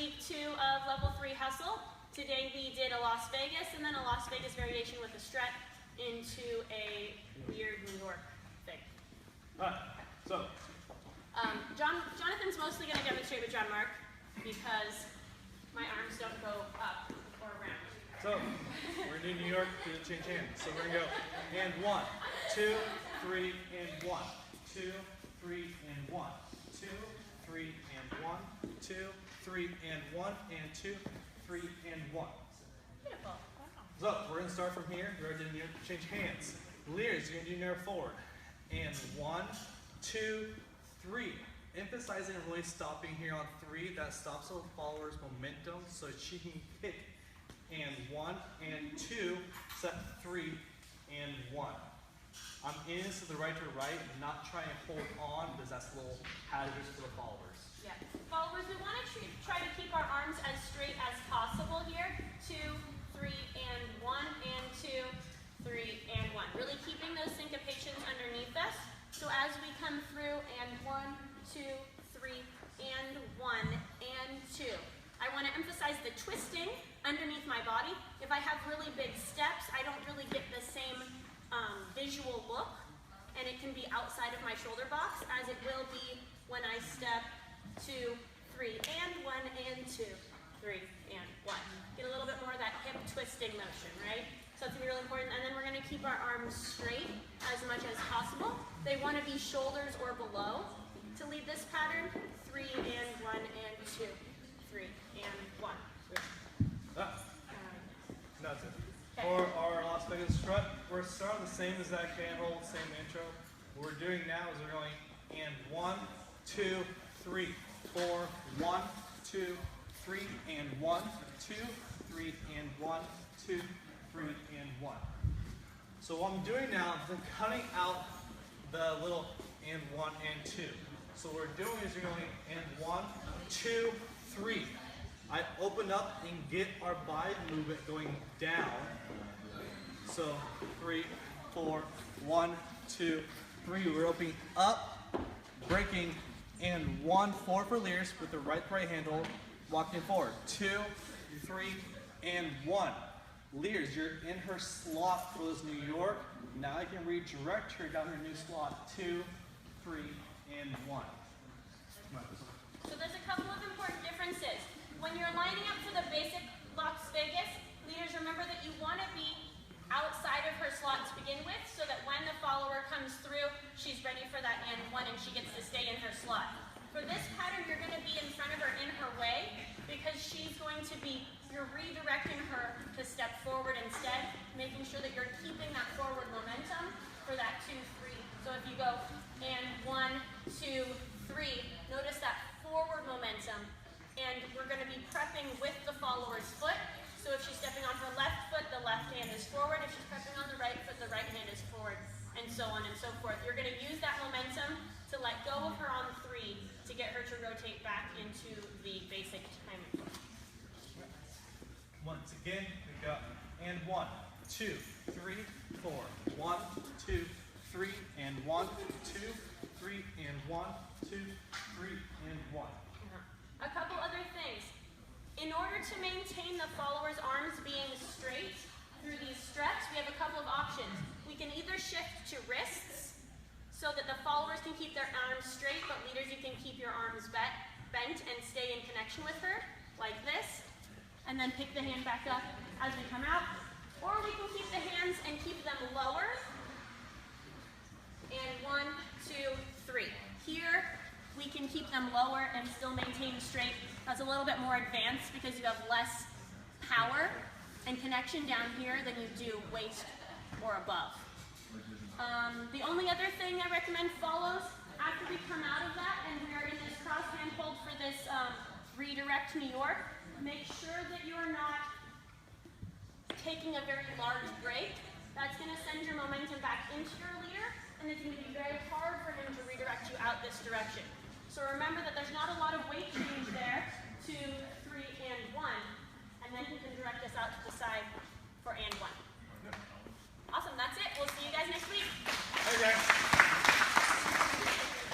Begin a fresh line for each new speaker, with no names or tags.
week 2 of level 3 hustle. Today we did a Las Vegas and then a Las Vegas variation with a strut into a weird New York thing.
Alright, so.
Jonathan's mostly going to demonstrate with John Mark because my arms don't go up or around.
So, we're in New York, we're going to change hands. So we're going to go, and 1, 2, 3, and 1, 2, 3, and 1, 2, 3, and 1, 2, 3, and 1, and 2, 3, and 1.
Beautiful.
So, we're going to start from here. We're going to change hands. Leers, you're going to do near forward. And 1, 2, 3. Emphasizing and really stopping here on 3. That stops the follower's momentum so she can kick. And 1, and 2, set 3, and 1. I'm in to the right, not try and hold on because that's a little hazardous for the followers.
Yeah. Followers, we want to try to keep our arms as straight as possible here. 2, 3, and 1, and 2, 3, and 1. Really keeping those syncopations underneath us. So as we come through, and 1, 2, 3, and 1, and 2. I want to emphasize the twisting underneath my body. If I have really big steps, I don't really get the same visual look, and it can be outside of my shoulder box, as it will be when I step 2, 3, and 1, and 2, 3, and 1. Get a little bit more of that hip twisting motion, right? So that's going to be really important. And then we're going to keep our arms straight as much as possible. They want to be shoulders or below to lead this pattern. 3, and 1, and 2, 3, and 1.
That's it. For our Las Vegas strut, we're starting the same exact hand hold, same intro. What we're doing now is we're going and 1, 2, 3, 4, 1, 2, 3, and 1, 2, 3, and 1, 2, 3, and 1. So what I'm doing now is I'm cutting out the little and 1 and 2. So what we're doing is we're going and 1, 2, 3. I open up and get our body movement going down. So 3, 4, 1, 2, 3. We're opening up, breaking, and 1, 4 for Leers with the right handle, walking forward. 2, 3, and 1. Leers, you're in her slot for this New York. Now I can redirect her down her new slot. 2, 3, and 1.
So there's a couple of important differences. When you're lining up for the basic Las Vegas, leaders, remember that you want to be outside of her slot to begin with, so that when the follower comes through, she's ready for that and 1 and she gets to stay in her slot. For this pattern, you're going to be in front of her in her way, because she's going to be, you're redirecting her to step forward instead, making sure that you're keeping that forward momentum for that 2, 3. So if you go and 1, 2, 3, notice that forward momentum. And we're going to be prepping with the follower's foot. So if she's stepping on her left foot, the left hand is forward. If she's prepping on the right foot, the right hand is forward, and so on and so forth. You're going to use that momentum to let go of her on 3 to get her to rotate back into the basic timing.
Once again, we got and 1, 2, 3, 4, 1, 2, 3, and 1, 2, 3, and 1, 2, 3, and 1.
A couple other things. In order to maintain the follower's arms being straight through these struts, we have a couple of options. We can either shift to wrists so that the followers can keep their arms straight, but leaders, you can keep your arms bent and stay in connection with her, like this, and then pick the hand back up as we come out. Or we can keep the hands and keep them lower. And 1, 2, 3. Here, we can keep them lower and still maintain straight. That's a little bit more advanced because you have less power and connection down here than you do waist or above. The only other thing I recommend follows after we come out of that and we are in this cross hand hold for this redirect New York, make sure that you're not taking a very large break. That's going to send your momentum back into your leader, and it's going to be very hard for him to redirect you out this direction. So remember that there's not a lot of weight change there, 2, 3, and 1, and then he can direct us out to the side for and 1.